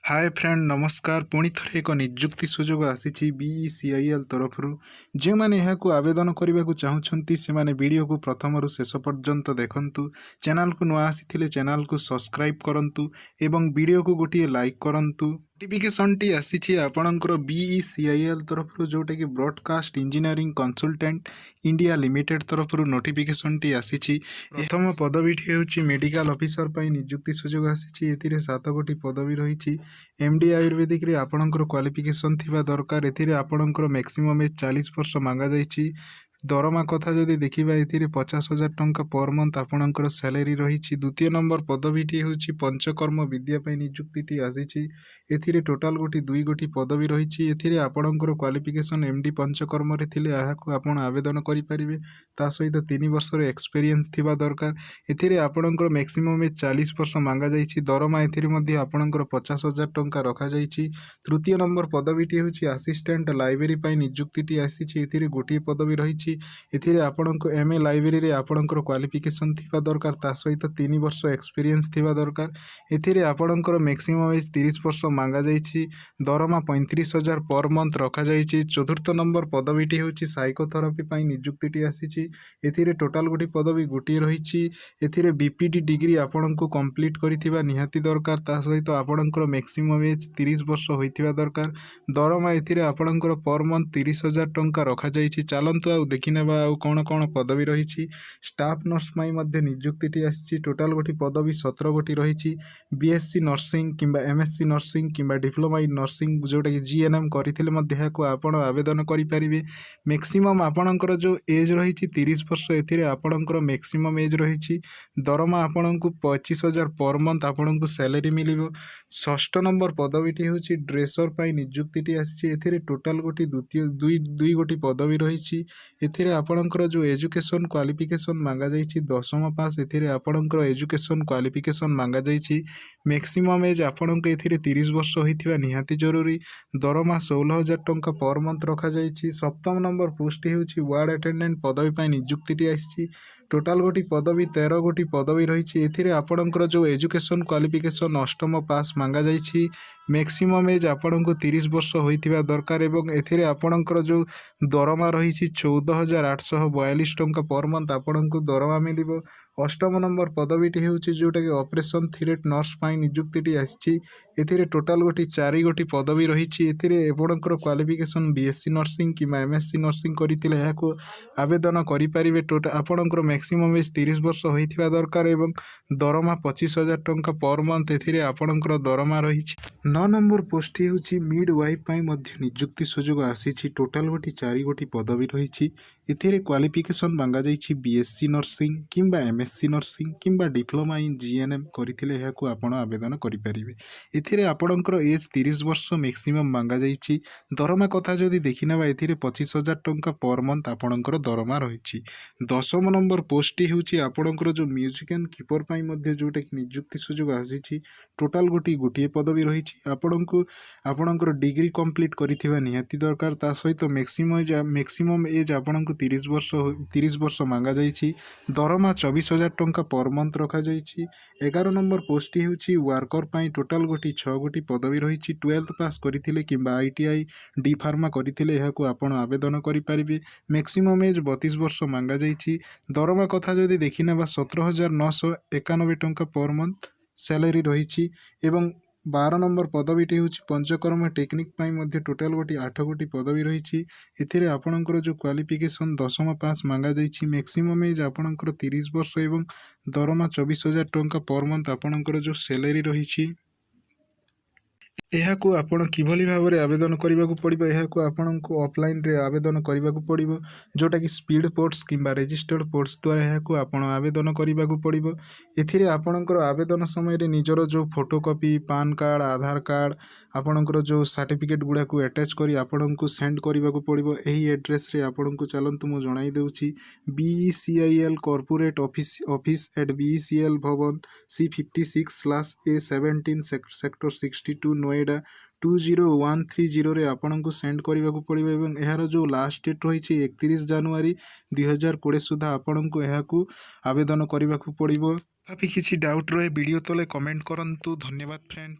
Hi friend नमस्कार पुणी थरे एक निजुक्ति सुजोग आसी बीईसीआईएल तरफ जो मैंने यहाँ आवेदन करने को चाहते से वीडियो को प्रथम शेष पर्यंत देखु चैनल को नुआ आसी चैनल को सब्सक्राइब करंतु एवं वीडियो को गोटे लाइक करंतु नोटिफिकेशन टी आसी आपणकर बीईसीआईएल तरफ जोटा कि broadcast engineering consultant India limited तरफ नोटिफिकेशन टी आसी प्रथम पदवीटी हूँ मेडिकल ऑफिसर पर निजुक्ति सुजोग आसी 7 गोटी पदवी रही एमडी आयुर्वेदिक रे आपणकर क्वालिफिकेशन थिबा दरकार एथिरे आपणकर मैक्सिमम एज 40 वर्ष मांगा जाइछि दरमा कथा जदि देखिबा एथिरे 50,000 टंका पर मंथ आपणकर सैलरी रही द्वितीय नंबर पदवीटी हूँ पंचकर्म विद्या पई निजुक्तिटी आसी एथिरे टोटाल गोटी 2 गोटी पदवी रही एथिरे आपणकर क्वालिफिकेशन एमडी पंचकर्म रे थिले याहाकु आपण आवेदन करि परिबे ता सहित 3 वर्ष रे एक्सपीरियंस थिबा दरकार एथिरे आपणकर मैक्सिमम एज 40 वर्ष मांगा जाइछि दरमा एथिरे मध्ये आपणकर 50,000 टंका रखा जाइछि तृतीय नंबर पदवीटी हूँ असिस्टेंट लाइब्रेरी पई निजुक्तिटी आसी एथिरे गोटी पदवी रही एथिरे आपणको एमए लाइब्रेरी रे आपणकर क्वालिफिकेशन थिबा दरकार ता सहित 3 वर्ष एक्सपीरियंस थिबा दरकार एथिरे आपणकर मैक्सिमम एज 30 वर्ष मांगा जाइछि दरमा 35,000 पर मंथ रखा जाइछि चतुर्थ नंबर पदवीटी हूँ साइकोथेरापी पई निजुक्तिटी आसी एथिरे टोटाल गोटी पदवी गोटी रही एथिरे बीपीडी डिग्री आपणको कंप्लीट करिथिबा निहाती दरकार ता सहित आपणकर मैक्सिमम एज 30 वर्ष होइथिबा दरकार दरमा एथिरे आपणकर पर मंथ 30,000 टंका रखा जाइछि चालंतु आ देखिनेबा आ कौन कौन पदवी रही स्टाफ नर्स मध्य निजुक्ति आसी टोटाल गोटी पदवी 17 गोटी रही बीएससी नर्सिंग किंबा एमएससी नर्सिंग किंबा डिप्लोमा इन नर्सिंग जोटा कि जीएनएम करते आपण आवेदन करेंगे मैक्सिमम आपणकर जो एज रही 30 वर्ष एथिरे आपणकर मैक्सिमम एज रही दरमा आपण को 25,000 पर मंथ आपण को सैलरी मिल षष्ठ नंबर पदवीटी हूँ ड्रेसर पर निजुक्ति आसी टोटाल गोटी दुई गोटी पदवी रही एथिरे आपणकर जो एजुकेशन क्वालिफिकेशन मांगा जाइछि 10th पास एथिरे आपणकर एजुकेशन क्वालिफिकेशन मांगा जाइछि मैक्सिमम एज आपणक एथिरे 30 वर्ष होइथिबा निहाती जरूरी दरमा 16,000 टंका पर मंथ रखा जाइछि सप्तम नंबर पोस्ट होछि वार्ड अटेंडेंट पदवी पई निजुक्तिटी आइछि टोटाल गोटी पदवी 13 गोटी पदवी रही एथिरे आपणकर जो एजुकेशन क्वालिफिकेशन अष्टम पास मांगा जाइछि मैक्सिमम एज आपणको 30 वर्ष होइथिबा दरकार एवं एथिरे आपणकर जो दरमा रही 14,842 टंका पर मंथ आपको दरमा मिल अष्टम नंबर पदवीटी हूँ जोटा कि ऑपरेशन थिएटर नर्स पाई निजुक्तिटी आसी टोटाल गोटी 4 गोटी पदवी रही एपणकर क्वालिफिकेशन बीएससी नर्सिंग कि एमएससी नर्सिंग करते आवेदन करेंगे आपणकर मैक्सिमम एज 30 वर्ष होइथिबा दरकार एवं दरमा 25,000 टंका पर मंथ एथिरे आपणकर दरमा रही 9 नंबर पोस्ट हूँ मिड वाइफ निजुक्ति सुजोग आसी टोटाल गोटी 4 गोटी पदवी रही एथिरे क्वालिफिकेशन मांगा जाइछि बीएससी नर्सिंग किंबा एमएससी नर्सिंग किंबा डिप्लोमा इन जीएनएम करथिले आपण आवेदन करेंगे एथिरे आपणकर एज 30 वर्ष मैक्सिमम मांगा जाइछि दरमा कथा जदि देखिनेबा एथिरे 25,000 टंका पर मंथ आपणकर दरमा रही 10th नंबर पोस्ट हूँ आपणकर जो म्यूजिशियन कीपर पाई मध्य जोटा कि निजुक्ति सुजोग आसी टोटाल गोटे पदवी रही आपणकर डिग्री कंप्लीट करिथिबा निहाती दरकार ता सहित मैक्सिमम एज आपणको 30 वर्ष मांगा जाइछि दरमा 24,000 टंका पर मंथ रखा जाइछि 11 नंबर पोस्ट हूँ वर्कर पाई टोटाल गोटी 6 गोटी पदवी रही 12th पास करथिले किंबा आईटीआई डी फार्मा करथिले आपण आवेदन करेंगे मैक्सिमम एज 32 वर्ष मांगा जाइछि दरमा कथा जदि देखिनेबा 17,991 टंका पर मंथ सैलरी रही एवं 12 नंबर पदवीटी हूँ पंचकर्म टेक्निक पाई मध्य टोटाल गोटी 8 गोटी पदवी रही एथिरे आपणकर जो क्वालिफिकेशन 10th पास मांगा जाइछि मैक्सिमम एज आपणकर 30 वर्ष एवं दरमा 24,000 टंका पर मंथ आपणकर जो सैलरी रही यहाकू आपण किभली भाव में आवेदन करने को पड़ो यह आपण को ऑफलाइन रे आवेदन करने को पड़ो जोटा कि स्पीड पोस्ट किंबा रजिस्टर्ड पोस्ट द्वारा यह आपण आवेदन करने को पड़ो एथिरे आपणकर आवेदन समय रे निजर जो फोटोकॉपी पान कार्ड आधार कार्ड आपणकर जो सर्टिफिकेट गुड़ा को अटैच करी आपण को सेंड करने को पड़ो यही एड्रेस रे आपण को चलतु मुझे जणाई देउछि बीईसीआईएल कॉर्पोरेट ऑफिस एट बीईसीएल भवन C56/A17 सेक्टर 62 नोएडा 20130 रे आपण को सेंड करने को पड़ो एवं यार जो लास्ट डेट रही 31 जनवरी 2020 सुधा आपण को यह आवेदन करने को पड़ो। किसी डाउट रहे वीडियो तले कमेंट करंतु। धन्यवाद फ्रेंड।